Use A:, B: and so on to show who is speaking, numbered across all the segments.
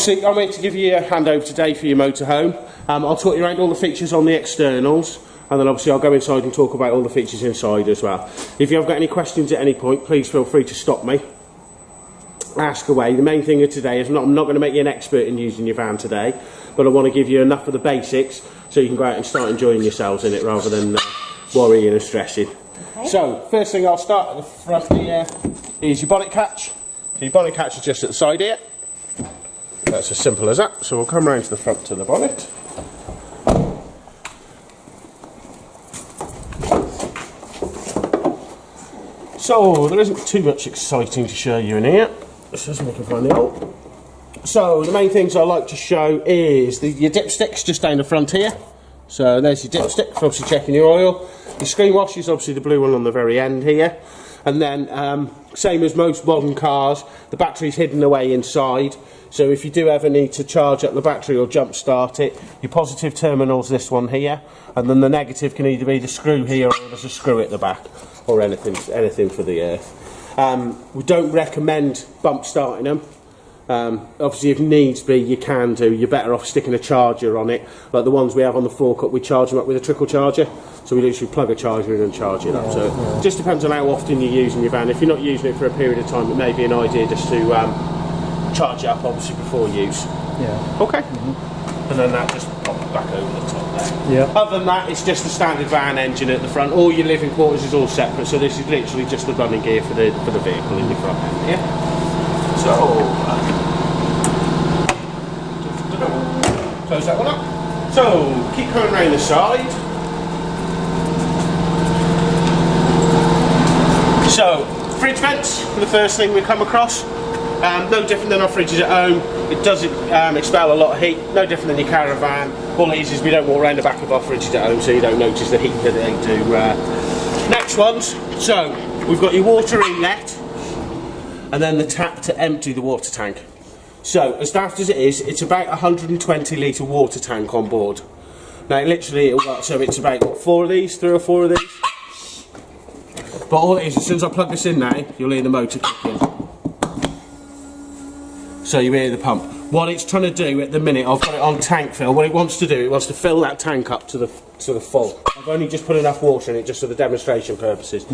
A: obviously I'm here to give you a handover today for your motorhome. I'll talk you around all the features on the externals, and then obviously I'll go inside and talk about all the features inside as well. If you have got any questions at any point, please feel free to stop me. Ask away. The main thing of today is I'm not going to make you an expert in using your van today, but I want to give you enough of the basics so you can go out and start enjoying yourselves in it rather than worrying and stressing. Okay. So, first thing I'll start at the front here is your bonnet catch. So your bonnet catch is just at the side here. That's as simple as that. So we'll come round to the front to the bonnet. So there isn't too much exciting to show you in here. Let's just make a find the hole. So the main things I like to show is your dipsticks just down the front here. So there's your dipstick for obviously checking your oil. Your screen wash is obviously the blue one on the very end here. And then same as most modern cars, the battery's hidden away inside. So if you do ever need to charge up the battery or jump start it, your positive terminal's this one here, and then the negative can either be the screw here or there's a screw at the back, or anything for the earth. We don't recommend bump starting them. Obviously if needs be you can do. You're better off sticking a charger on it, like the ones we have on the 4Cut. We charge them up with a trickle charger, so we literally plug a charger in and charge it up. So it just depends on how often you're using your van. If you're not using it for a period of time, it may be an idea just to charge it up obviously before use.
B: Yeah.
A: Okay. And then that just pops back over the top there.
B: Yeah.
A: Other than that, it's just the standard van engine at the front. All your living quarters is all separate, so this is literally just the running gear for the vehicle in the front end here. So close that one up. So keep coming around the side. So fridge vents are the first thing we come across. No different than our fridges at home. It does expel a lot of heat, no different than your caravan. All it is we don't walk around the back of our fridges at home, so you don't notice the heat that they do. Next ones, so we've got your water inlet, and then the tap to empty the water tank. So as daft as it is, it's about 120 litre water tank on board. Now literally, so it's about what, 4 of these, 3 or 4 of these. But all it is, as soon as I plug this in now, you'll hear the motor kick in. So you hear the pump. What it's trying to do at the minute, I've got it on tank fill. What it wants to do, it wants to fill that tank up to the full. I've only just put enough water in it just for the demonstration purposes.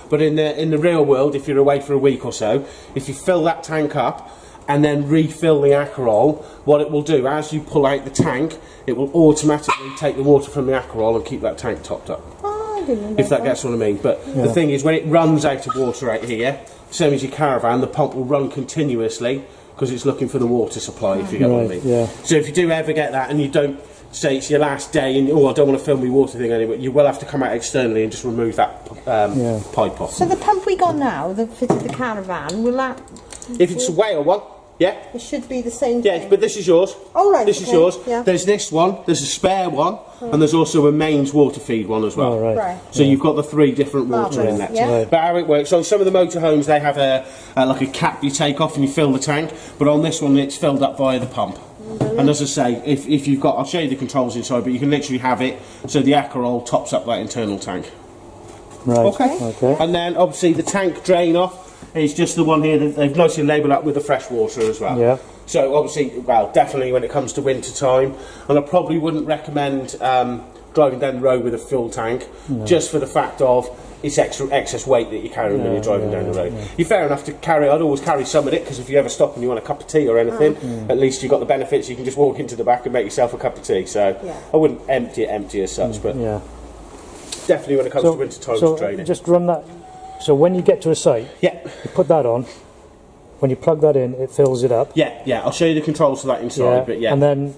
A: But in the real world, if you're away for a week or so, if you fill that tank up and then refill the Akerol, what it will do, as you pull out the tank, it will automatically take the water from the Akerol and keep that tank topped up. If that gets what I mean. But the thing is, when it runs out of water out here, same as your caravan, the pump will run continuously because it's looking for the water supply, if you get what I mean. Yeah. So if you do ever get that and you don't say it's your last day and I don't want to fill my water thing anymore, you will have to come out externally and just remove that pipe off.
C: So the pump we got now, the fitted the caravan, will that?
A: If it's a whale one, yeah.
C: It should be the same thing.
A: Yeah, but this is yours.
C: Oh right.
A: This is yours.
C: Yeah.
A: There's this one, there's a spare one, and there's also a mains water feed one as well.
B: Oh, right.
A: So you've got the 3 different water inlets.
C: Yeah.
A: But how it works, on some of the motorhomes they have like a cap you take off and you fill the tank, but on this one it's filled up via the pump. And as I say, if you've got, I'll show you the controls inside, but you can literally have it so the Akerol tops up that internal tank.
B: Right.
A: Okay. And then obviously the tank drain off is just the one here that they've nicely labelled up with the fresh water as well. Yeah. So obviously, well, definitely when it comes to winter time, and I probably wouldn't recommend driving down the road with a full tank, just for the fact of it's excess weight that you're carrying when you're driving down the road. You're fair enough to carry. I'd always carry some of it, because if you ever stop and you want a cup of tea or anything, at least you've got the benefits. You can just walk into the back and make yourself a cup of tea. So I wouldn't empty it as such, but definitely when it comes to winter time, to drain it.
B: Just run that. So when you get to a site, you put that on. When you plug that in, it fills it up.
A: Yeah. I'll show you the controls for that inside. But
B: and then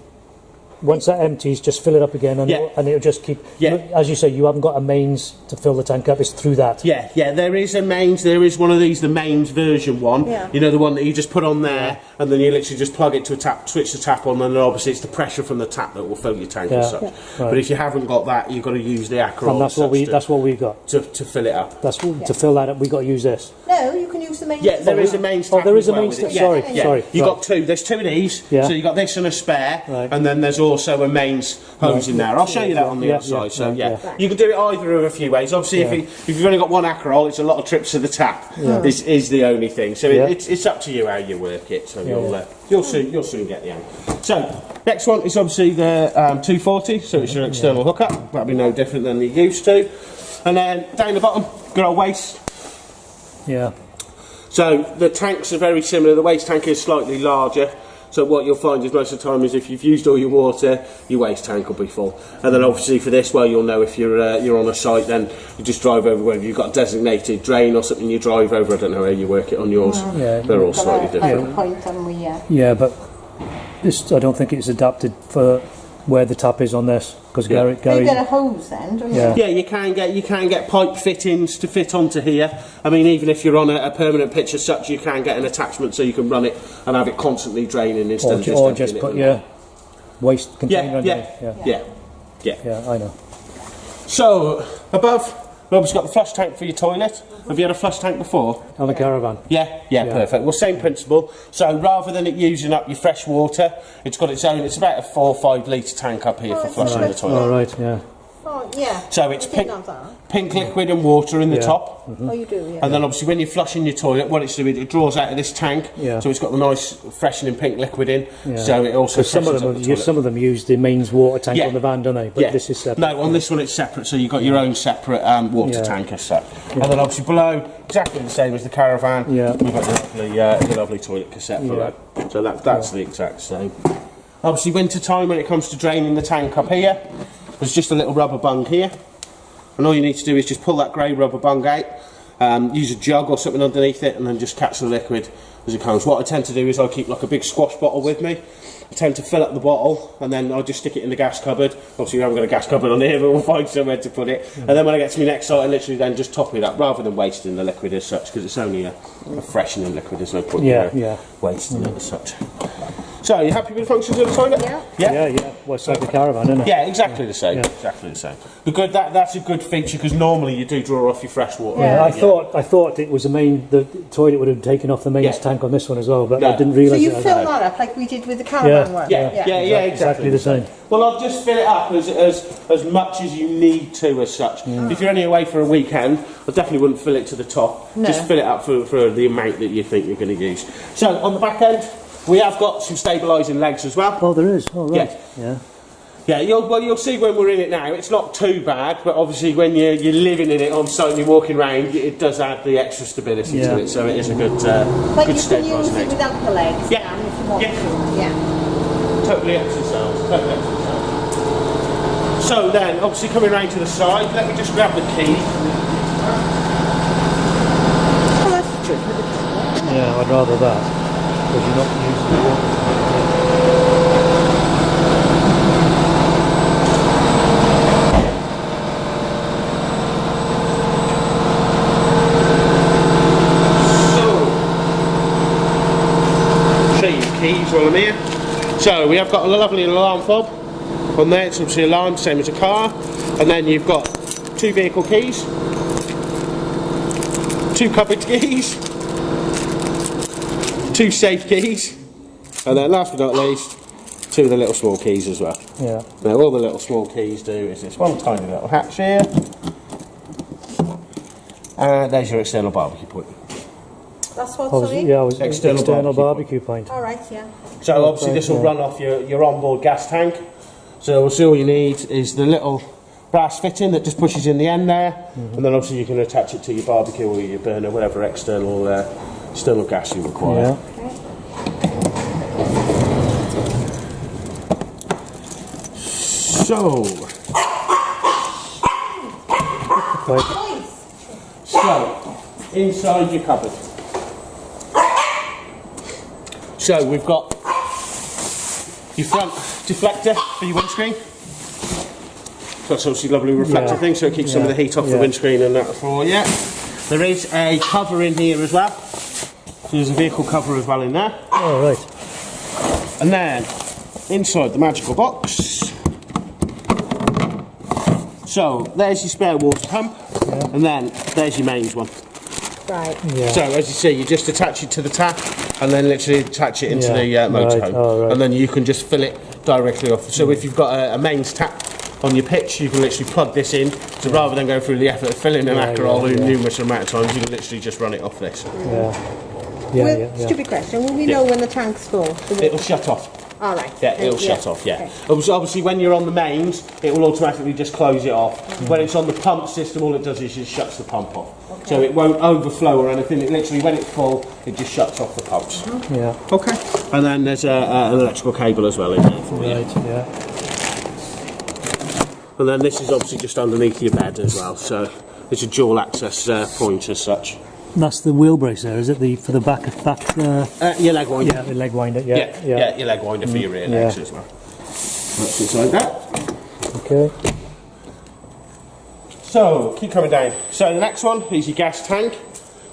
B: once that empties, just fill it up again, and it'll just keep. As you say, you haven't got a mains to fill the tank up. It's through that.
A: Yeah. There is a mains. There is one of these, the mains version one. You know, the one that you just put on there, and then you literally just plug it to a tap, switch the tap on, and then obviously it's the pressure from the tap that will fill your tank as such. Right. But if you haven't got that, you've got to use the Akerol.
B: And that's what we got
A: to fill it up.
B: To fill that up, we got to use this.
C: No, you can use the mains.
A: Yeah, there is a mains.
B: There is a mains. Sorry.
A: You got 2. There's 2 of these. So you got this and a spare, and then there's also a mains hose in there. I'll show you that on the other side. So you can do it either of a few ways. Obviously, if you've only got one Akerol, it's a lot of trips to the tap. This is the only thing. So it's up to you how you work it. So you'll soon get the hang. So next one is obviously the 240. So it's your external hookup. That'll be no different than you're used to. And then down the bottom, good old waste.
B: Yeah.
A: So the tanks are very similar. The waste tank is slightly larger. So what you'll find is most of the time is if you've used all your water, your waste tank will be full. And then obviously for this, well, you'll know if you're on a site, then you just drive over whether you've got a designated drain or something you drive over. I don't know how you work it on yours. They're all slightly different.
C: Point, haven't we?
B: Yeah, but this I don't think it's adapted for where the tap is on this because Gary.
C: You get a hose then, don't you?
A: Yeah, you can get pipe fittings to fit onto here. I mean, even if you're on a permanent pitch as such, you can get an attachment so you can run it and have it constantly draining instead of just
B: or just put your waste container
A: yeah,
B: I know.
A: So above, we've obviously got the flush tank for your toilet. Have you had a flush tank before?
B: On a caravan.
A: Yeah, perfect. Well, same principle. So rather than it using up your fresh water, it's got its own. It's about a 4 or 5 litre tank up here for flushing the toilet.
B: Oh, right, yeah.
C: Oh, yeah.
A: So it's pink liquid and water in the top.
C: Oh, you do, yeah.
A: And then obviously when you're flushing your toilet, what it's doing, it draws out of this tank. So it's got the nice freshening pink liquid in. So it also
B: some of them use the mains water tank on the van, don't they? But this is separate.
A: No, on this one it's separate, so you've got your own separate water tank as such. And then obviously below, exactly the same as the caravan, we've got the lovely toilet cassette below. So that's the exact same. Obviously winter time when it comes to draining the tank up here, there's just a little rubber bung here. And all you need to do is just pull that grey rubber bung out, use a jug or something underneath it, and then just catch the liquid as it comes. What I tend to do is I keep like a big squash bottle with me. I tend to fill up the bottle, and then I'll just stick it in the gas cupboard. Obviously we haven't got a gas cupboard on here, but we'll find somewhere to put it. And then when I get to my next site, I literally then just top it up, rather than wasting the liquid as such, because it's only a freshening liquid, there's no point wasting it as such. So, you happy with the functions of the toilet?
B: Yeah. Well, it's like the caravan, isn't it?
A: Yeah, exactly the same. Exactly the same. But that's a good feature because normally you do draw off your fresh water.
B: Yeah, I thought it was the toilet would have taken off the mains tank on this one as well, but I didn't realise.
C: So you fill that up like we did with the caravan one.
A: Yeah, exactly
B: the same.
A: Well, I'll just fill it up as much as you need to as such. If you're only away for a weekend, I definitely wouldn't fill it to the top. No. Just fill it up for the amount that you think you're going to use. So on the back end, we have got some stabilising legs as well.
B: Oh, there is. Oh, right.
A: Yeah, you'll see when we're in it now. It's not too bad, but obviously when you're living in it on site and you're walking around, it does add the extra stability to it. So it is a good stabilising leg.
C: But you can use it without the legs. If you want to.
A: Totally up to yourselves. So then, obviously coming round to the side, let me just grab the key.
C: Oh, that's true.
B: Yeah, I'd rather that. Because you're not using the water.
A: Show you the keys while I'm here. So we have got a lovely alarm fob on there. It's obviously alarm, same as a car. And then you've got 2 vehicle keys, 2 cupboard keys, 2 safe keys, and then last but not least, 2 of the little small keys as well.
B: Yeah.
A: Now all the little small keys do is this one tiny little hatch here, and there's your external barbecue point.
C: That's what, sorry?
B: External barbecue point.
C: All right, yeah.
A: So obviously this will run off your onboard gas tank. So all you need is the little brass fitting that just pushes in the end there, and then obviously you can attach it to your barbecue or your burner, whatever external gas you require. So inside your cupboard. So we've got your front deflector for your windscreen. That's obviously a lovely reflector thing, so it keeps some of the heat off the windscreen and that for you. There is a cover in here as well. So there's a vehicle cover as well in there.
B: Oh, right.
A: And then inside the magical box. So there's your spare water pump, and then there's your mains one.
C: Right.
A: So as you see, you just attach it to the tap, and then literally attach it into
B: Yeah,
A: the motorhome,
B: right. Oh, right.
A: and then you can just fill it directly off. So if you've got a mains tap on your pitch, you can literally plug this in. So rather than go through the effort of filling an Akerol numerous amount of times, you can literally just run it off this.
C: Stupid question. Will we know when the tank's full?
A: It'll shut off.
C: All right.
A: Yeah, it'll shut off, yeah.
C: Okay.
A: Obviously, when you're on the mains, it will automatically just close it off. When it's on the pump system, all it does is just shuts the pump off.
C: Okay.
A: So it won't overflow or anything. It literally, when it's full, it just shuts off the pumps.
B: Yeah.
A: Okay. And then there's an electrical cable as well in there for you.
B: Right. Yeah.
A: And then this is obviously just underneath your bed as well. So it's a dual access point as such.
B: That's the wheel brace there, is it? For the back?
A: Your leg winder.
B: Yeah, the leg winder.
A: Yeah, your leg winder for your rear legs as well. That's just like that.
B: Okay.
A: So, keep coming down. So the next one is your gas tank.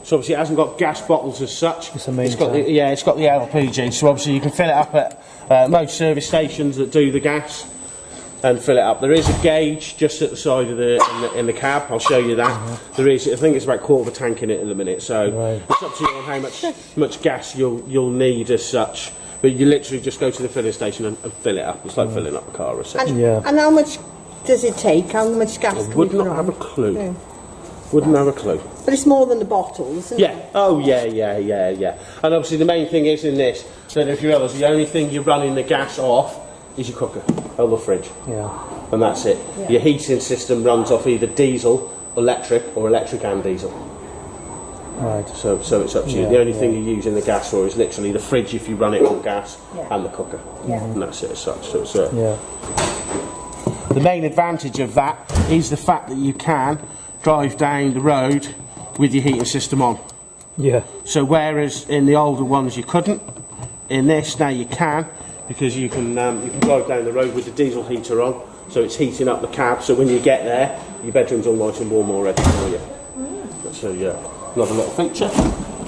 A: So obviously it hasn't got gas bottles as such.
B: It's a main
A: got
B: tank.
A: it's got the LPG. So obviously you can fill it up at most service stations that do the gas and fill it up. There is a gauge just at the side of in the cab. I'll show you that. There is. I think it's about quarter of a tank in it at the minute. So it's up to you on how much gas you'll need as such. But you literally just go to the filling station and fill it up. It's like filling up a car as such.
C: And how much does it take? How much gas?
A: I would not have a clue.
C: No.
A: Wouldn't have a clue.
C: But it's more than the bottles, isn't
A: Yeah.
C: it?
A: Oh, yeah. And obviously the main thing is in this, that if you realise the only thing you're running the gas off is your cooker or the fridge.
B: Yeah.
A: And that's it.
C: Yeah.
A: Your heating system runs off either diesel, electric, or electric and diesel.
B: Right.
A: So it's up to you. The only thing you're using the gas for is literally the fridge if you run it on gas, and the cooker. And that's it as such. So it's, the main advantage of that is the fact that you can drive down the road with your heating system on.
B: Yeah.
A: So whereas in the older ones you couldn't, in this now you can, because you can drive down the road with the diesel heater on, so it's heating up the cab. So when you get there, your bedroom's all nice and warm already for you. So another little feature.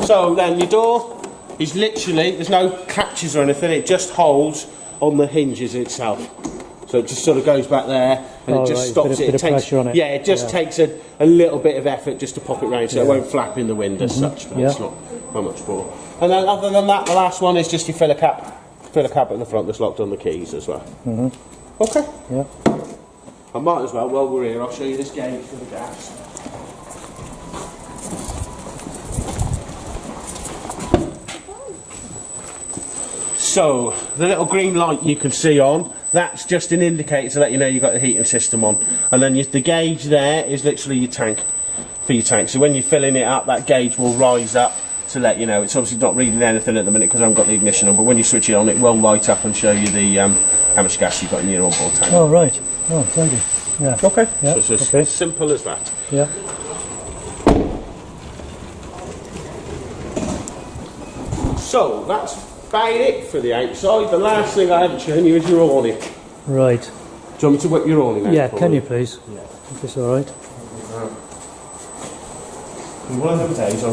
A: So then your door is literally, there's no catches or anything. It just holds on the hinges itself. So it just sort of goes back there and it just stops it.
B: Bit of pressure on it.
A: Yeah, it just takes a little bit of effort just to pop it round so it won't flap in the wind as such. But it's not much more. And then other than that, the last one is just your filler cap. Filler cap at the front that's locked on the keys as well. Okay.
B: Yeah.
A: I might as well, while we're here, I'll show you this gauge for the gas. So, the little green light you can see on, that's just an indicator to let you know you've got the heating system on. And then the gauge there is literally your tank, for your tank. So when you're filling it up, that gauge will rise up to let you know. It's obviously not reading anything at the minute because I haven't got the ignition on, but when you switch it on, it will light up and show you the how much gas you've got in your onboard tank.
B: Oh, right. Oh, thank you. Yeah.
A: Okay.
B: Yeah.
A: So it's as simple as that.
B: Yeah.
A: So, that's about it for the outside. The last thing I haven't shown you is your awning.
B: Right.
A: Do you want me to whip your awning out?
B: Yeah,
A: for
B: can you please? Yeah. If it's all right.
A: One of them days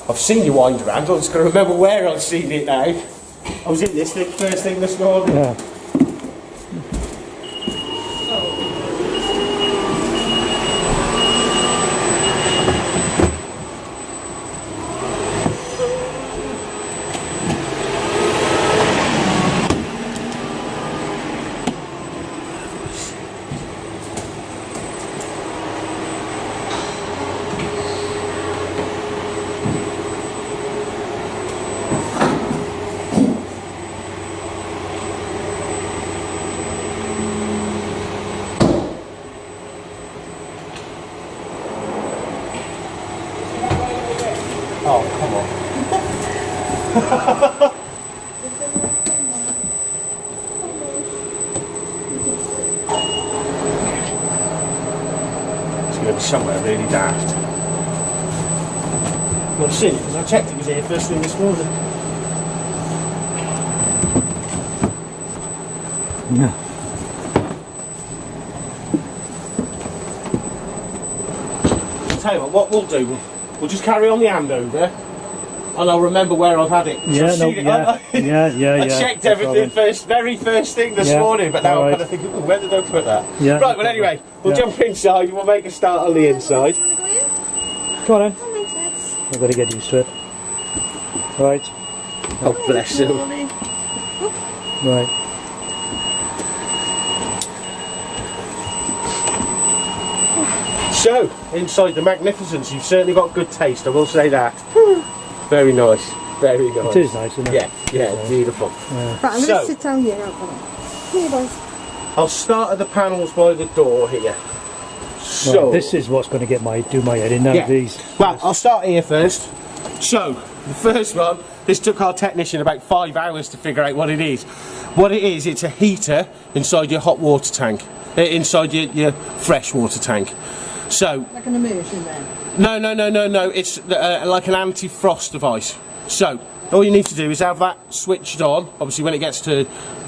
A: I've seen you wind around. I'm just going to remember where I've seen it now. I was in this thing first thing this morning.
B: Yeah.
A: Oh, come on. It's going to be somewhere really daft. I've seen it because I checked it was here first thing this morning.
B: Yeah.
A: I'll tell you what we'll do, we'll just carry on the handover and I'll remember where I've had it.
B: Yeah, no,
A: I checked everything very first thing this morning, but now I'm kind of thinking, oh, where did I put that?
B: Yeah.
A: Right, well anyway, we'll jump inside and we'll make a start on the inside.
C: Do you want to go in?
B: Come on then.
C: That makes sense.
B: I've got to get used to it. Right.
A: Oh, bless him.
B: Right.
A: So, inside the magnificence, you've certainly got good taste, I will say that. Very nice, very nice.
B: It is nice, isn't it?
A: Yeah, yeah, beautiful.
C: Right, I'm going
A: So-
C: to sit down here. Here, boys.
A: I'll start at the panels by the door here. So,
B: Right, this is what's going to do my head in now.
A: yeah.
B: These.
A: Well, I'll start here first. So, the first one, this took our technician about 5 hours to figure out what it is. What it is, it's a heater inside your hot water tank, inside your fresh water tank. So,
C: Like an immersion then.
A: no, it's like an anti-frost device. So, all you need to do is have that switched on, obviously when it gets to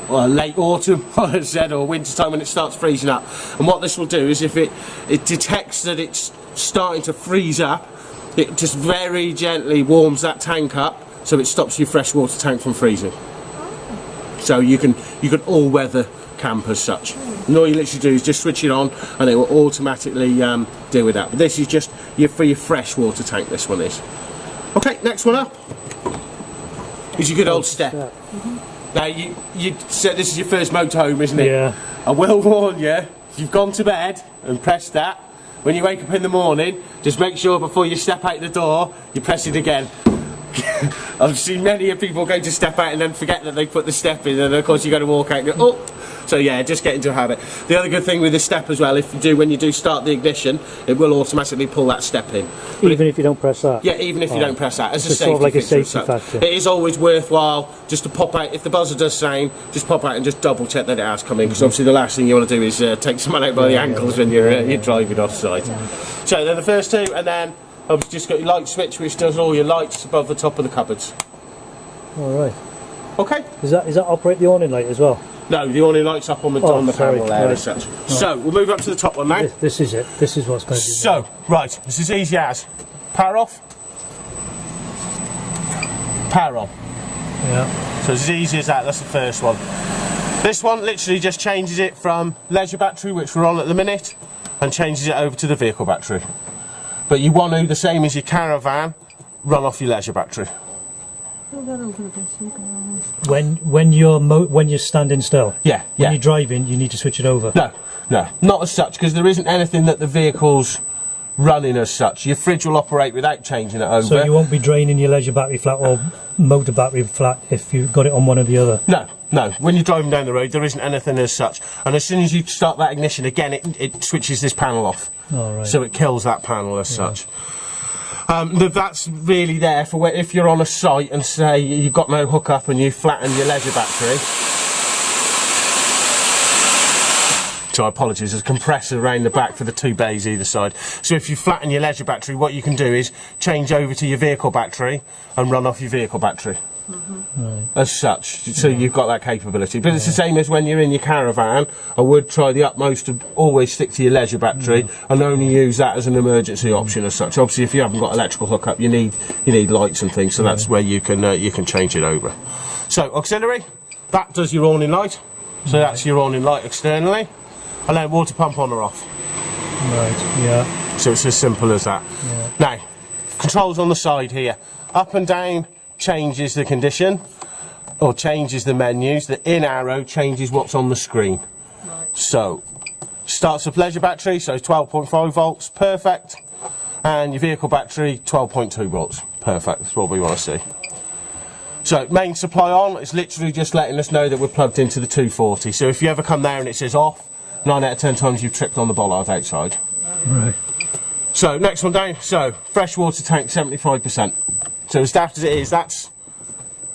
A: late autumn, like I said, or winter time when it starts freezing up. And what this will do is if it detects that it's starting to freeze up, it just very gently warms that tank up so it stops your freshwater tank from freezing. So you can all weather camp as such. And all you literally do is just switch it on and it will automatically deal with that. But this is just for your freshwater tank, this one is. Okay, next one up is your good old step. Now you said this is your first motorhome, isn't it?
B: Yeah.
A: I will warn you, if you've gone to bed and pressed that, when you wake up in the morning, just make sure before you step out the door, you press it again. I've seen many people go to step out and then forget that they put the step in, and of course you got to walk out and go, oh! So yeah, just get into a habit. The other good thing with the step as well, when you do start the ignition, it will automatically pull that step in. But
B: Even if you don't press that?
A: yeah, even if you don't press that, as a
B: It's
A: safety
B: sort of like a
A: feature,
B: safety factor.
A: it is always worthwhile just to pop out. If the buzzer does sound, just pop out and just double check that it has come in, because obviously the last thing you want to do is take someone out by the ankles when you're driving off site. So then the first two, and then I've just got your light switch which does all your lights above the top of the cupboards.
B: All right.
A: Okay.
B: Is that operate the awning light as well?
A: No, the awning lights up on the
B: sorry,
A: panel there
B: right.
A: as such. So we'll move up to the top one now.
B: This is it. This is what's going to do.
A: So, right, this is easy as. Power off. Power on.
B: Yeah.
A: So it's as easy as that, that's the first one. This one literally just changes it from leisure battery, which we're on at the minute, and changes it over to the vehicle battery. But you want to, the same as your caravan, run off your leisure battery.
B: When you're standing still.
A: Yeah,
B: When you're driving, you need to switch it over.
A: No, not as such, because there isn't anything that the vehicle's running as such. Your fridge will operate without changing it over.
B: So you won't be draining your leisure battery flat or motor battery flat if you've got it on one or the other.
A: No. When you're driving down the road, there isn't anything as such. And as soon as you start that ignition again, it switches this panel off.
B: Oh, right.
A: So it kills that panel as such. That's really there for if you're on a site and say you've got no hookup and you flatten your leisure battery. So apologies, there's a compressor around the back for the two bays either side. So if you flatten your leisure battery, what you can do is change over to your vehicle battery and run off your vehicle battery.
B: Right.
A: As such, so you've got that capability. But it's the same as when you're in your caravan. I would try the utmost to always stick to your leisure battery and only use that as an emergency option as such. Obviously, if you haven't got electrical hookup, you need lights and things, so that's where you can change it over. So auxiliary, that does your awning light. So that's your awning light externally, and then water pump on or off.
B: Right. Yeah.
A: So it's as simple as that.
B: Yeah.
A: Now, controls on the side here, up and down changes the condition or changes the menus. The in arrow changes what's on the screen. Right. So starts with leisure battery, so 12.5 volts, perfect, and your vehicle battery 12.2 volts, perfect. That's what we want to see. So main supply on, it's literally just letting us know that we're plugged into the 240. So if you ever come there and it says off, 9 out of 10 times you've tripped on the bollard outside.
B: Right.
A: So next one down, so freshwater tank 75%. So as daft as it is, that's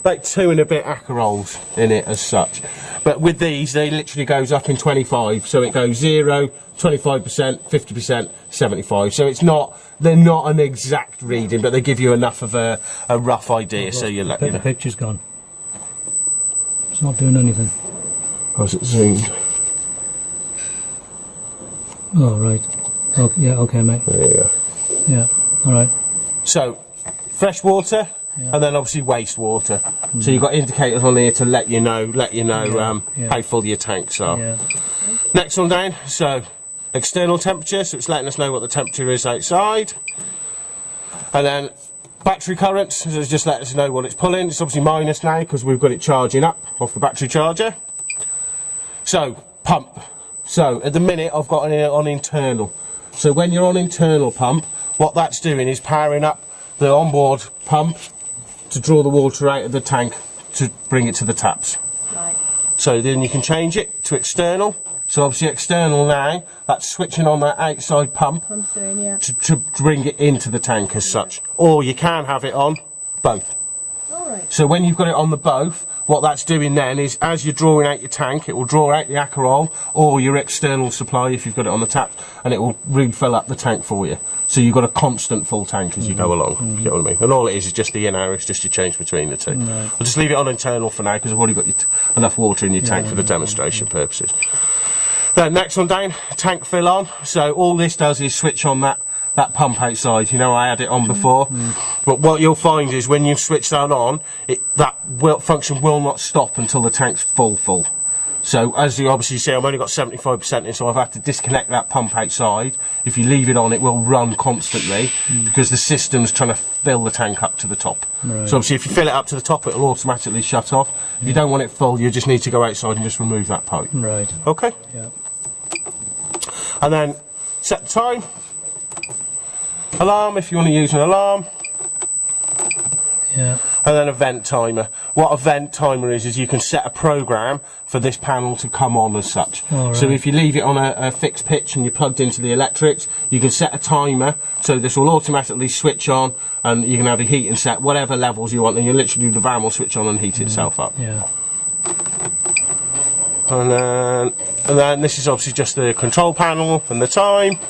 A: about 2 and a bit Acarols in it as such. But with these, they literally goes up in 25. So it goes 0, 25%, 50%, 75. So they're not an exact reading, but they give you enough of a rough idea. So you let me
B: The
A: know.
B: picture's gone. It's not doing anything.
A: How's it zoomed?
B: Oh, right. Okay, yeah, okay, mate.
A: There you go.
B: Yeah, all right.
A: So fresh water, and then obviously wastewater. So you've got indicators on here to let you know how full your tanks are.
B: Yeah.
A: Next one down, so external temperature, so it's letting us know what the temperature is outside. And then battery current, so it's just let us know what it's pulling. It's obviously minus now because we've got it charging up off the battery charger. So, pump. So, at the minute I've got it on internal. So when you're on internal pump, what that's doing is powering up the onboard pump to draw the water out of the tank to bring it to the taps.
C: Right.
A: So then you can change it to external. So obviously external now, that's switching on that outside pump
C: I'm saying, yeah.
A: to bring it into the tank as such. Or you can have it on both.
C: All right.
A: So when you've got it on the both, what that's doing then is as you're drawing out your tank, it will draw out the Akerol or your external supply if you've got it on the tap, and it will refill up the tank for you. So you've got a constant full tank as you go along, you get what I mean? And all it is just the in-air, it's just your change between the two. I'll just leave it on internal for now because I've already got enough water in your tank for the demonstration purposes. Then next one down, tank fill on. So all this does is switch on that pump outside. You know, I had it on before. But what you'll find is when you switch that on, that function will not stop until the tank's full. So as you obviously see, I've only got 75% in, so I've had to disconnect that pump outside. If you leave it on, it will run constantly because the system's trying to fill the tank up to the top.
B: Right.
A: So obviously if you fill it up to the top, it'll automatically shut off. If you don't want it full, you just need to go outside and just remove that pipe.
B: Right.
A: Okay?
B: Yeah.
A: And then set the time. Alarm if you want to use an alarm.
B: Yeah.
A: And then a vent timer. What a vent timer is you can set a program for this panel to come on as such.
B: All right.
A: So if you leave it on a fixed pitch and you're plugged into the electrics, you can set a timer so this will automatically switch on, and you can have a heating set whatever levels you want, and you literally the van will switch on and heat itself up.
B: Yeah.
A: And then this is obviously just the control panel and the time,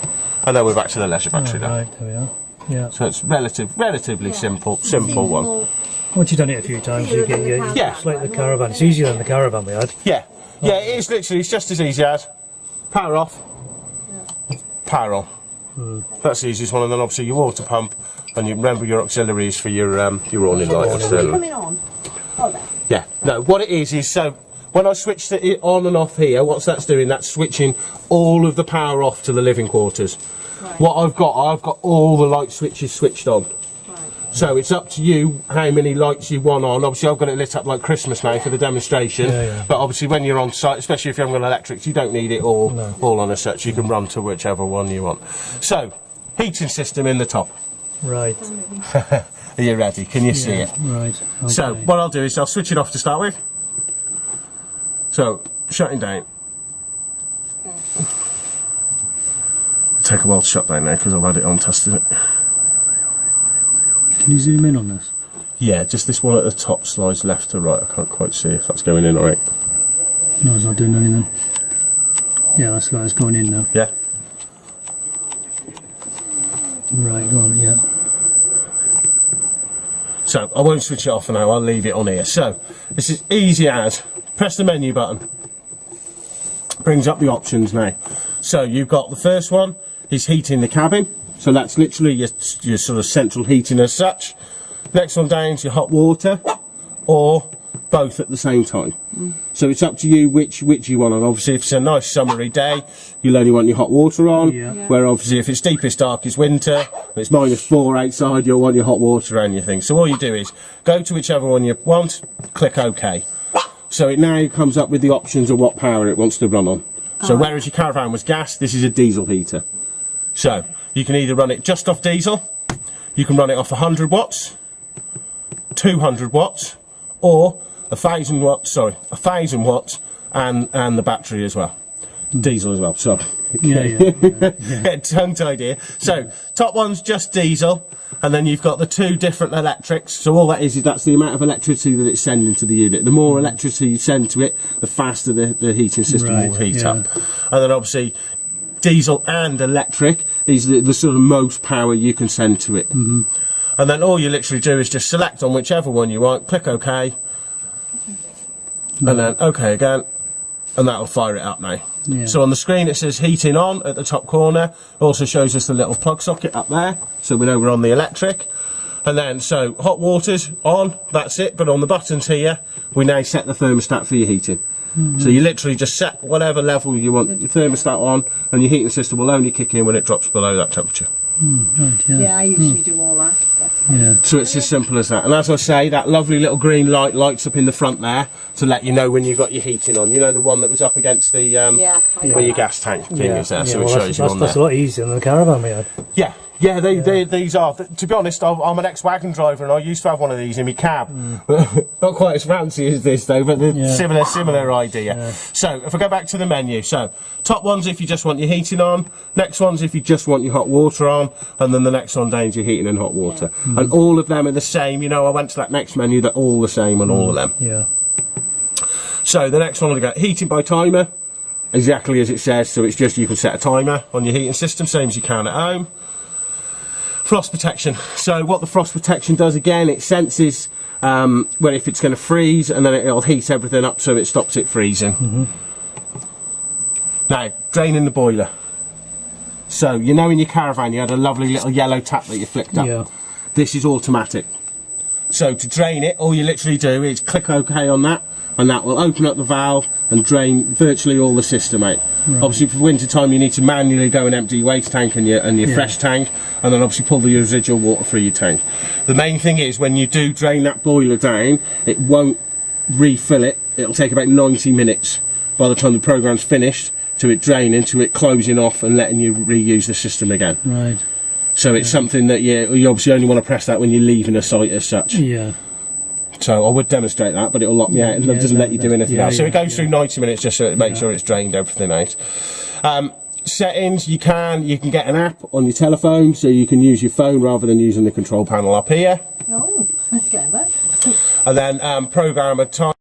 A: and then we're back to the leisure battery now.
B: Right, there we are. Yeah.
A: So it's relatively simple one.
B: Once you've done it a few times, you get your...
A: Yeah.
B: It's like the caravan. It's easier than the caravan we had.
A: Yeah, yeah, it is literally, it's just as easy as power off, power on. That's the easiest one, and then obviously your water pump, and you remember your auxiliaries for your awning light.
C: Coming on. Oh, there.
A: Yeah, no, what it is so when I switch it on and off here, what's that's doing, that's switching all of the power off to the living quarters.
C: Right.
A: What I've got all the light switches switched on.
C: Right.
A: So it's up to you how many lights you want on. Obviously I've got it lit up like Christmas now for the demonstration, but obviously when you're on site, especially if you haven't got electrics, you don't need it all on as such. You can run to whichever one you want. So, heating system in the top.
B: Right.
A: Are you ready? Can you see it?
B: Right. Okay.
A: So what I'll do is I'll switch it off to start with. So, shutting down. Take a while to shut down now because I've had it on testing it.
B: Can you zoom in on this?
A: Yeah, just this one at the top slides left to right. I can't quite see if that's going in alright.
B: No, it's not doing anything. Yeah, that's got it's going in now.
A: Yeah.
B: Right, go on, yeah.
A: So I won't switch it off for now, I'll leave it on here. So this is easy as press the menu button. Brings up the options now. So you've got the first one is heating the cabin. So that's literally your sort of central heating as such. Next one down is your hot water, or both at the same time. So it's up to you which you want on. Obviously if it's a nice summery day, you'll only want your hot water on. Where obviously if it's deepest darkest winter, and it's -4 outside, you'll want your hot water and your thing. So all you do is go to whichever one you want, click OK. So it now comes up with the options of what power it wants to run on. So whereas your caravan was gas, this is a diesel heater. So you can either run it just off diesel, you can run it off 100 watts, 200 watts, or 1,000 watts, sorry, 1,000 watts, and the battery as well. Diesel as well, sorry.
B: Yeah.
A: Tongue-tied here. So, top one's just diesel, and then you've got the two different electrics. So all that is that's the amount of electricity that it's sending to the unit. The more electricity you send to it, the faster the heating system will heat up. And then obviously, diesel and electric is the sort of most power you can send to it. And then all you literally do is just select on whichever one you want, click OK, and then OK again, and that'll fire it up now. So on the screen it says heating on at the top corner. Also shows us the little plug socket up there, so we know we're on the electric. And then so hot water's on, that's it, but on the buttons here we now set the thermostat for your heating. So you literally just set whatever level you want your thermostat on, and your heating system will only kick in when it drops below that temperature.
C: Yeah, I usually do all that. That's
B: Yeah.
A: So it's as simple as that. And as I say, that lovely little green light lights up in the front there to let you know when you've got your heating on. You know, the one that was up against the where your gas tank thing is there. So it
B: well,
A: shows you on there.
B: that's a lot easier than the caravan we had.
A: Yeah. Yeah, these are. To be honest, I'm an ex-wagon driver and I used to have one of these in my cab. Not quite as fancy as this though, but similar idea.
B: Yeah.
A: So, if I go back to the menu, so top one's if you just want your heating on, next one's if you just want your hot water on, and then the next one down's your heating and hot water. And all of them are the same. You know, I went to that next menu, they're all the same on all of them.
B: Yeah.
A: So, the next one we got heating by timer, exactly as it says. So, it's just you can set a timer on your heating system, same as you can at home. Frost protection. So what the frost protection does again, it senses when if it's going to freeze, and then it'll heat everything up so it stops it freezing. Now, draining the boiler. So you know in your caravan you had a lovely little yellow tap that you flicked up.
B: Yeah.
A: This is automatic. So to drain it, all you literally do is click OK on that, and that will open up the valve and drain virtually all the system out. Right. Obviously for winter time you need to manually go and empty your waste tank and your fresh tank, and then obviously pull the residual water through your tank. The main thing is when you do drain that boiler down, it won't refill it. It'll take about 90 minutes by the time the program's finished to it draining, to it closing off and letting you reuse the system again.
B: Right.
A: So it's something that you obviously only want to press that when you're leaving a site as such.
B: Yeah.
A: So I would demonstrate that, but it'll lock me out. It doesn't let you do anything else. So it goes through 90 minutes just so it makes sure it's drained everything out. Settings, you can get an app on your telephone, so you can use your phone rather than using the control panel up here.
C: Oh, that's clever.
A: And then program a time.